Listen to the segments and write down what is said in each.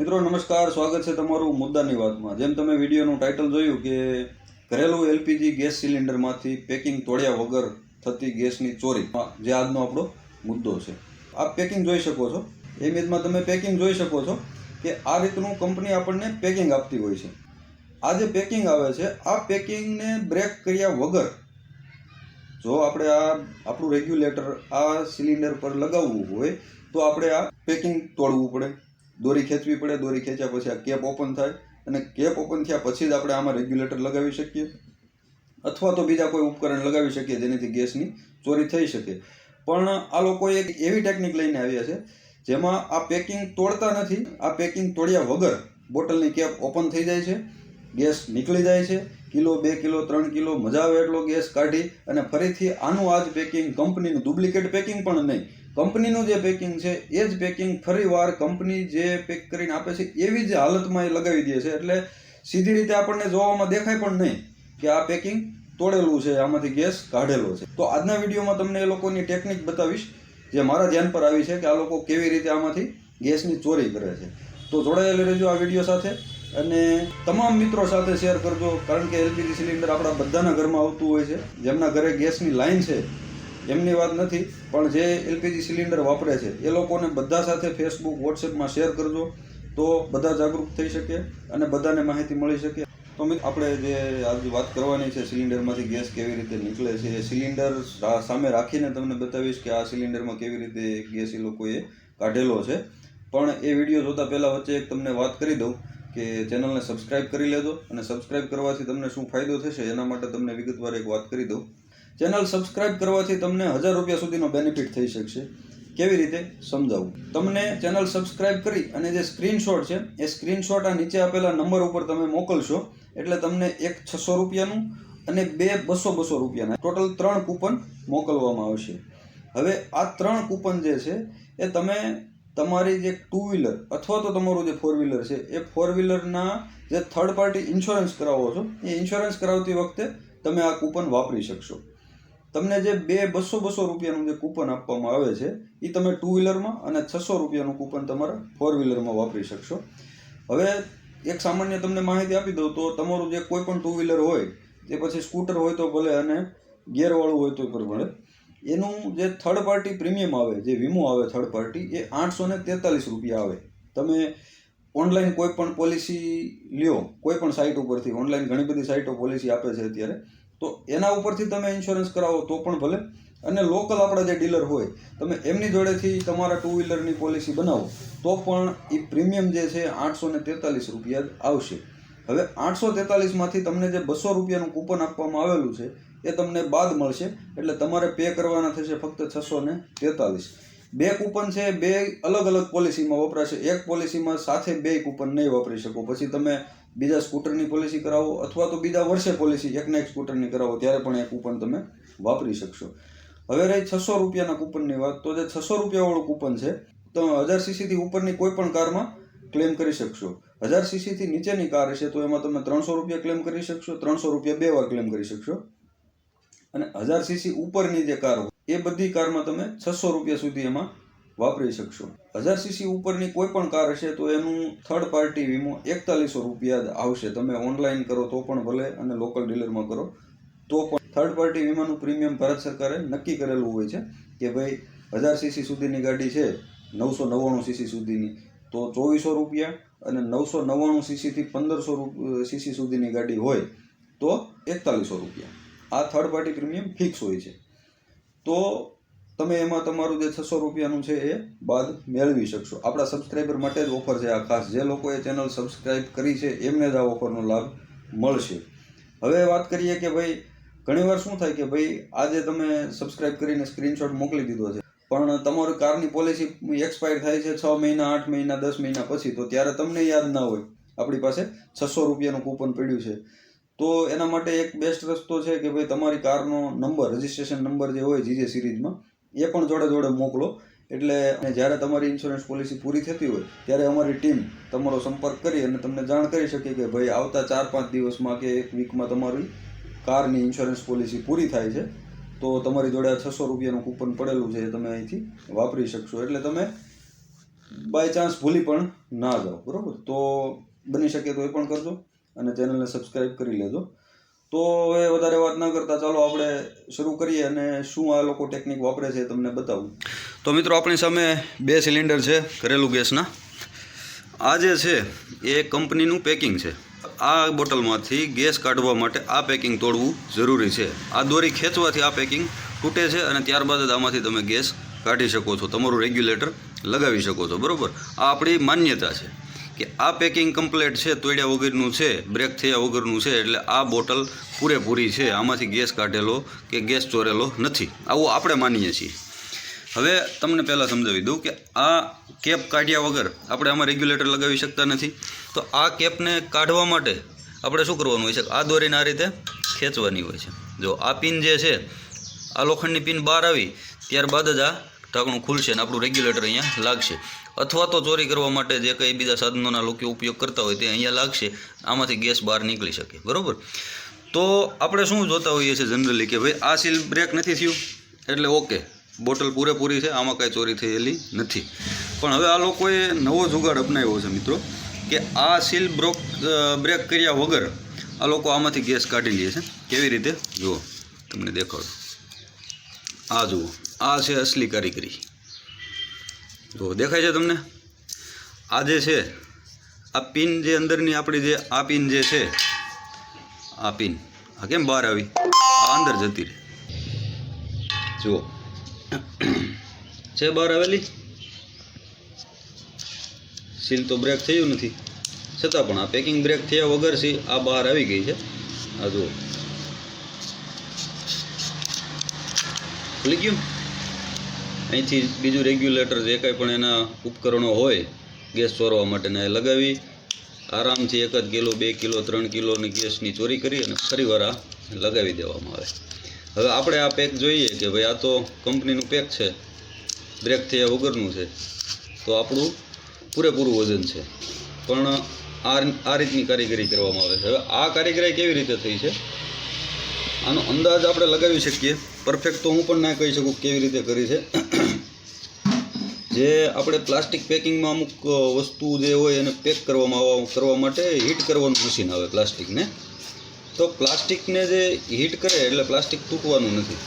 મિત્રો નમસ્કાર, સ્વાગત છે તમારું મુદ્દાની વાતમાં। જેમ તમે વિડીયોનું ટાઇટલ જોયું કે ઘરેલું એલપીજી ગેસ સિલિન્ડરમાંથી પેકિંગ તોડ્યા વગર થતી ગેસની ચોરી, જે આજનો આપણો મુદ્દો છે। આપ પેકિંગ જોઈ શકો છો, એ ઇમેજમાં તમે પેકિંગ જોઈ શકો છો કે આ રીતનું કંપની આપણને પેકિંગ આપતી હોય છે। આ જે પેકિંગ આવે છે, આ પેકિંગને બ્રેક કર્યા વગર જો આપણે આપણું રેગ્યુલેટર આ સિલિન્ડર પર લગાવવું હોય તો આપણે આ પેકિંગ તોડવું પડે, દોરી ખેંચવી પડે। દોરી ખેંચ્યા પછી આ કેપ ઓપન થાય અને કેપ ઓપન થયા પછી જ આપણે આમાં રેગ્યુલેટર લગાવી શકીએ અથવા તો બીજા કોઈ ઉપકરણ લગાવી શકીએ જેનાથી ગેસની ચોરી થઈ શકે। પણ આ લોકોએ એક એવી ટેકનિક લઈને આવ્યા છે જેમાં આ પેકિંગ તોડતા નથી। આ પેકિંગ તોડ્યા વગર બોટલની કેપ ઓપન થઈ જાય છે, ગેસ નીકળી જાય છે, કિલો 2 કિલો 3 કિલો મજા આવે એટલો ગેસ કાઢી અને ફરીથી આનું આ જ પેકિંગ, કંપનીનું ડુપ્લિકેટ પેકિંગ પણ નહીં, કંપનીનું જે પેકિંગ છે એ જ પેકિંગ ફરીવાર કંપની જે પેક કરીને આપે છે એવી જ હાલતમાં એ લગાવી દે છે। એટલે સીધી રીતે આપણને જોવામાં દેખાય પણ નહીં કે આ પેકિંગ તોડેલું છે, આમાંથી ગેસ કાઢેલો છે। તો આજના વિડીયોમાં તમને એ લોકોની ટેકનિક બતાવીશ જે મારા ધ્યાન પર આવી છે કે આ લોકો કેવી રીતે આમાંથી ગેસની ચોરી કરે છે। તો જોડાયેલા રહેજો આ વિડીયો સાથે અને તમામ મિત્રો સાથે શેર કરજો, કારણ કે એલપીજી સિલિન્ડર આપણા બધાના ઘરમાં આવતું હોય છે। જેમના ઘરે ગેસની લાઈન છે એમની વાત નથી, પણ જે એલપીજી સિલિન્ડર વાપરે છે એ લોકોને બધા સાથે ફેસબુક, વોટ્સએપમાં શેર કરજો તો બધા જાગૃત થઈ શકે અને બધાને માહિતી મળી શકે। તો આપણે જે આજ વાત કરવાની છે સિલિન્ડરમાંથી ગેસ કેવી રીતે નીકળે છે, એ સિલિન્ડર સામે રાખીને તમને બતાવીશ કે આ સિલિન્ડરમાં કેવી રીતે ગેસ એ લોકોએ કાઢેલો છે। પણ એ વિડીયો જોતા પહેલાં વચ્ચે એક તમને વાત કરી દઉં કે ચેનલને સબસ્ક્રાઇબ કરી લેજો અને સબસ્ક્રાઇબ કરવાથી તમને શું ફાયદો થશે એના માટે તમને વિગતવાર એક વાત કરી દઉં। ચેનલ સબસ્ક્રાઇબ કરવાથી તમને 1000 રૂપિયા સુધીનો બેનિફિટ થઈ શકશે। કેવી રીતે સમજાવું તમને? ચેનલ સબસ્ક્રાઇબ કરી અને જે સ્ક્રીનશોટ છે એ સ્ક્રીનશોટ આ નીચે આપેલા નંબર ઉપર તમે મોકલશો એટલે તમને એક 600 રૂપિયાનું અને બે 200 રૂપિયાના ટોટલ 3 કૂપન મોકલવામાં આવશે। હવે આ 3 કૂપન જે છે એ તમે તમારી જે 2 વ્હીલર અથવા તો તમારું જે 4 વ્હીલર છે એ 4 વ્હીલરના જે થર્ડ પાર્ટી ઇન્સ્યોરન્સ કરાવો છો એ ઇન્સ્યોરન્સ કરાવતી વખતે તમે આ કૂપન વાપરી શકશો। તમને જે 200 રૂપિયાનું જે કૂપન આપવામાં આવે છે એ તમે 2 વ્હીલરમાં અને 600 રૂપિયાનું કૂપન તમારા 4 વ્હીલરમાં વાપરી શકશો। હવે એક સામાન્ય તમને માહિતી આપી દઉં તો તમારું જે કોઈ પણ 2 વ્હીલર હોય, તે પછી સ્કૂટર હોય તો ભલે અને ગિયરવાળું હોય તો પણ ભલે, એનું જે થર્ડ પાર્ટી પ્રીમિયમ આવે, જે વીમો આવે થર્ડ પાર્ટી, એ 843 રૂપિયા આવે। તમે ઓનલાઈન કોઈ પણ પોલિસી લ્યો, કોઈ પણ સાઇટ ઉપરથી, ઓનલાઈન ઘણી બધી સાઇટો પોલિસી આપે છે અત્યારે, તો એના ઉપરથી તમે ઇન્સ્યોરન્સ કરાવો તો પણ ભલે, અને લોકલ આપણા જે ડીલર હોય તમે એમની જોડેથી તમારા 2 વ્હીલરની પોલિસી બનાવો તો પણ એ પ્રીમિયમ જે છે 843 રૂપિયા જ આવશે। હવે 843માંથી તમને જે 200 રૂપિયાનું કૂપન આપવામાં આવેલું છે એ તમને બાદ મળશે, એટલે તમારે પે કરવાના થશે ફક્ત 643। બે કૂપન છે, બે અલગ અલગ પોલિસીમાં વપરાશે। એક પોલિસીમાં સાથે બે કૂપન નહીં વાપરી શકો, પછી તમે બીજા સ્કૂટરની પોલિસી કરાવો અથવા તો બીજા વર્ષે પોલિસી એકના એક સ્કૂટરની કરાવો ત્યારે પણ એ કૂપન તમે વાપરી શકશો। હવે રહી 600 રૂપિયાના કૂપનની વાત, તો જે 600 રૂપિયાવાળું કૂપન છે તો 1000 સીસીથી ઉપરની કોઈ પણ કારમાં ક્લેમ કરી શકશો। 1000 સીસીથી નીચેની કાર હશે તો એમાં તમે 300 રૂપિયા ક્લેમ કરી શકશો, 300 રૂપિયા 2 વાર ક્લેમ કરી શકશો, અને 1000 સીસી ઉપરની જે કાર હોય એ બધી કારમાં તમે 600 રૂપિયા સુધી એમાં વાપરી શકશો। 1000 સીસી ઉપરની કોઈ પણ કાર હશે તો એનું થર્ડ પાર્ટી વીમો 4100 રૂપિયા જ આવશે। તમે ઓનલાઈન કરો તો પણ ભલે અને લોકલ ડીલરમાં કરો તો પણ થર્ડ પાર્ટી વીમાનું પ્રીમિયમ ભારત સરકારે નક્કી કરેલું હોય છે કે ભાઈ 1000 સીસી સુધીની ગાડી છે, 999 સીસી સુધીની તો 2400 રૂપિયા, અને 999 સીસીથી 1500 સીસી સુધીની ગાડી હોય તો 4100 રૂપિયા। આ થર્ડ પાર્ટી પ્રીમિયમ ફિક્સ હોય છે, તો તમે એમાં તમારું જે 600 રૂપિયાનું છે એ બાદ મેળવી શકશો। આપણા સબસ્ક્રાઈબર માટે જ ઓફર છે આ ખાસ, જે લોકોએ ચેનલ સબસ્ક્રાઈબ કરી છે એમને જ આ ઓફરનો લાભ મળશે। હવે વાત કરીએ કે ભાઈ ઘણીવાર શું થાય કે ભાઈ આજે તમે સબસ્ક્રાઈબ કરીને સ્ક્રીનશોટ મોકલી દીધો છે પણ તમારી કારની પોલિસી એક્સપાયર થાય છે 6 મહિના, 8 મહિના, 10 મહિના પછી, તો ત્યારે તમને યાદ ના હોય આપણી પાસે 600 રૂપિયાનું કૂપન પડ્યું છે। તો એના માટે એક બેસ્ટ રસ્તો છે કે ભાઈ તમારી કારનો નંબર, રજિસ્ટ્રેશન નંબર જે હોય જીજે સિરીઝમાં એ પણ જોડે જોડે મોકલો, એટલે જ્યારે તમારી ઇન્સ્યોરન્સ પોલિસી પૂરી થતી હોય ત્યારે અમારી ટીમ તમારો સંપર્ક કરી અને તમને જાણ કરી શકે કે ભાઈ આવતા 4-5 દિવસમાં કે એક વીકમાં તમારી કારની ઇન્સ્યોરન્સ પોલિસી પૂરી થાય છે, તો તમારી જોડે 600 રૂપિયાનું કૂપન પડેલું છે એ તમે અહીંથી વાપરી શકશો। એટલે તમે બાય ચાન્સ ભૂલી પણ ના જાઓ, બરાબર? તો બની શકે તો એ પણ કરજો અને ચેનલને સબસ્ક્રાઈબ કરી લેજો. તો હવે વધારે વાત ના કરતા ચાલો આપણે શરૂ કરીએ અને શું આ લોકો ટેકનિક વાપરે છે તમને બતાવું. તો મિત્રો આપણી સામે 2 સિલિન્ડર છે ઘરેલું ગેસના. આ જે છે એ કંપનીનું પેકિંગ છે. આ બોટલમાંથી ગેસ કાઢવા માટે આ પેકિંગ તોડવું જરૂરી છે. આ દોરી ખેંચવાથી આ પેકિંગ તૂટે છે અને ત્યારબાદ જ આમાંથી તમે ગેસ કાઢી શકો છો, તમારું રેગ્યુલેટર લગાવી શકો છો, બરાબર? આ આપણી માન્યતા છે કે આ પેકિંગ કમ્પ્લીટ છે, તોડ્યા વગરનું છે, બ્રેક થયા વગરનું છે, એટલે આ બોટલ પૂરેપૂરી છે, આમાંથી ગેસ કાઢેલો કે ગેસ ચોરેલો નથી, આવું આપણે માનીએ છીએ. હવે તમને પહેલાં સમજાવી દઉં કે આ કેપ કાઢ્યા વગર આપણે આમાં રેગ્યુલેટર લગાવી શકતા નથી. તો આ કેપને કાઢવા માટે આપણે શું કરવાનું હોય છે? આ દોરીને આ રીતે ખેંચવાની હોય છે. જો આ પિન જે છે, આ લોખંડની પિન બહાર આવી ત્યારબાદ જ આ ઢાંકણું ખુલશે અને આપણું રેગ્યુલેટર અહીંયા લાગશે. અથવા તો ચોરી કરવા માટે જે કંઈ બીજા સાધનોના લોકો ઉપયોગ કરતા હોય તે અહીંયા લાગશે, આમાંથી ગેસ બહાર નીકળી શકે, બરાબર? તો આપણે શું જોતા હોઈએ છીએ જનરલી કે ભાઈ આ સીલ બ્રેક નથી થયું એટલે ઓકે, બોટલ પૂરેપૂરી છે, આમાં કાંઈ ચોરી થયેલી નથી. પણ હવે આ લોકોએ નવો જુગાડ અપનાવ્યો છે મિત્રો, કે આ સીલ બ્રેક કર્યા વગર આ લોકો આમાંથી ગેસ કાઢી લે છે. કેવી રીતે જુઓ, તમને દેખાડો. આ જુઓ, આ છે અસલી કારીગરી. જો દેખાય છે તમને? આ જે છે આ પિન જે અંદરની આપણી જે આ પિન જે છે, આ પિન આ કેમ બહાર આવી? આ અંદર જતી રહે. જુઓ છે બહાર આવેલી, સીલ તો બ્રેક થયું નથી, છતાં પણ આ પેકિંગ બ્રેક થયા વગર સી આ બહાર આવી ગઈ છે. આ જુઓ ખુલી ગયું. અહીંથી બીજું રેગ્યુલેટર જે કાંઈ પણ એના ઉપકરણો હોય ગેસ ચોરવા માટેના એ લગાવી આરામથી 1 કિલો 2 કિલો 3 કિલોની ગેસની ચોરી કરી અને ફરીવાર આ લગાવી દેવામાં આવે. હવે આપણે આ પેક જોઈએ કે ભાઈ આ તો કંપનીનું પેક છે, બ્રેક થયા વગરનું છે, તો આપણું પૂરેપૂરું વજન છે. પણ આ રીતની કારીગરી કરવામાં આવે છે. હવે આ કારીગરી કેવી રીતે થઈ છે આનો અંદાજ આપણે લગાવી શકીએ. પરફેક્ટ તો હું પણ ના કહી શકું કેવી રીતે કરી છે. જે આપણે પ્લાસ્ટિક પેકિંગમાં અમુક વસ્તુ જે હોય એને પેક કરવા માટે હીટ કરવાનું મશીન આવે પ્લાસ્ટિકને. તો પ્લાસ્ટિકને જે હીટ કરે એટલે પ્લાસ્ટિક તૂટવાનું નથી.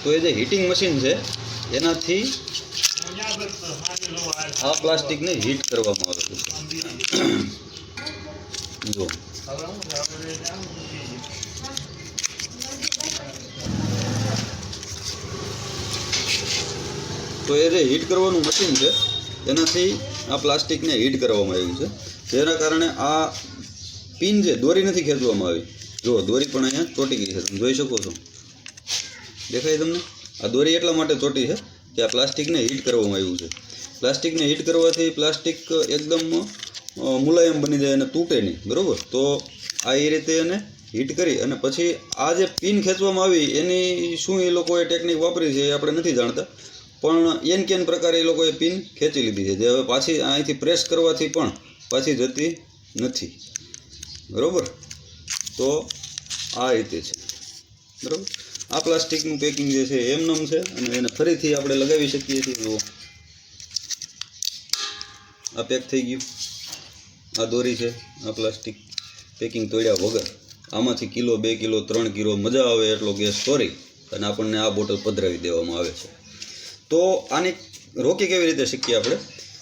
તો એ જે હીટિંગ મશીન છે એનાથી આ પ્લાસ્ટિકને હીટ કરવામાં આવે છે. જો તો એ જે હીટ કરવાનું મશીન છે એનાથી આ પ્લાસ્ટિકને હીટ કરવામાં આવ્યું છે, જેના કારણે આ પિન જે દોરી નથી ખેંચવામાં આવી. જો દોરી પણ અહીંયા ચોંટી ગઈ છે, તમે જોઈ શકો છો, દેખાય તમને? આ દોરી એટલા માટે ચોંટી છે કે આ પ્લાસ્ટિકને હીટ કરવામાં આવ્યું છે. પ્લાસ્ટિકને હીટ કરવાથી પ્લાસ્ટિક એકદમ મુલાયમ બની જાય અને તૂટે નહીં, બરાબર? તો આ એ રીતે એને હીટ કરી અને પછી આ જે પિન ખેંચવામાં આવી એની શું એ લોકોએ ટેકનિક વાપરી છે એ આપણે નથી જાણતા, પણ કેન પ્રકારે એ લોકોએ પિન ખેંચી લીધી છે, જે હવે પાછી અહીંથી પ્રેસ કરવાથી પણ પાછી જતી નથી, બરાબર? તો આ રીતે છે, બરાબર? આ પ્લાસ્ટિકનું પેકિંગ જે છે એમનેમ છે અને એને ફરીથી આપણે લગાવી શકીએ છીએ. જુઓ આ પેક થઈ ગયું. આ દોરી છે, આ પ્લાસ્ટિક પેકિંગ તોડ્યા વગર આમાંથી કિલો 2 કિલો 3 કિલો મજા આવે એટલો ગેસ ચોરી અને આપણને આ બોટલ પધરાવી દેવામાં આવે છે. તો આની રોકી કેવી રીતે શીખીએ આપણે?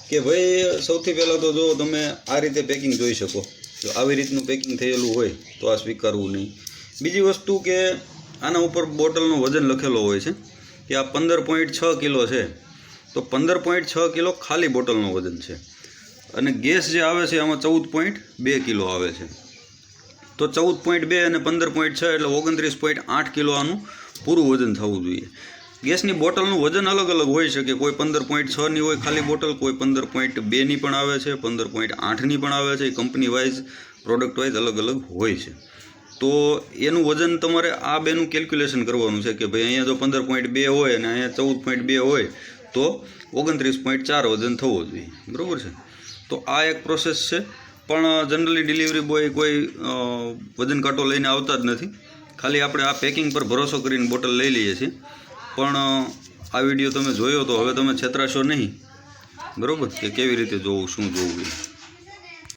કે ભાઈ સૌથી પહેલાં તો જો તમે આ રીતે પેકિંગ જોઈ શકો, જો આવી રીતનું પેકિંગ થયેલું હોય તો આ સ્વીકારવું નહીં. બીજી વસ્તુ કે આના ઉપર બોટલનું વજન લખેલો હોય છે કે આ 15.6 કિલો છે, તો 15.6 કિલો ખાલી બોટલનું વજન છે અને ગેસ જે આવે છે આમાં 14.2 કિલો આવે છે. તો 14.2 અને 15.6 એટલે 29.8 કિલો આનું પૂરું વજન થવું જોઈએ. ગેસની બોટલનું વજન અલગ અલગ હોઈ શકે, કોઈ 15.6ની હોય ખાલી બોટલ, કોઈ 15.2ની પણ આવે છે, 15.8ની પણ આવે છે. કંપની વાઇઝ પ્રોડક્ટ વાઇઝ અલગ અલગ હોય છે. તો એનું વજન તમારે આ બેનું કેલ્ક્યુલેશન કરવાનું છે કે ભાઈ અહીંયા જો 15.2 હોય અને અહીંયા 14.2 હોય તો 29.4 વજન થવો જોઈએ, બરાબર છે? તો આ એક પ્રોસેસ છે. પણ જનરલી ડિલિવરી બોય કોઈ વજન કાંટો લઈને આવતા જ નથી, ખાલી આપણે આ પેકિંગ પર ભરોસો કરીને બોટલ લઈ લઈએ છીએ. પણ આ વિડીયો તમે જોયો તો હવે તમે છેતરાશો નહીં બરોબર, કે કેવી રીતે જોવું, શું જોવું એ.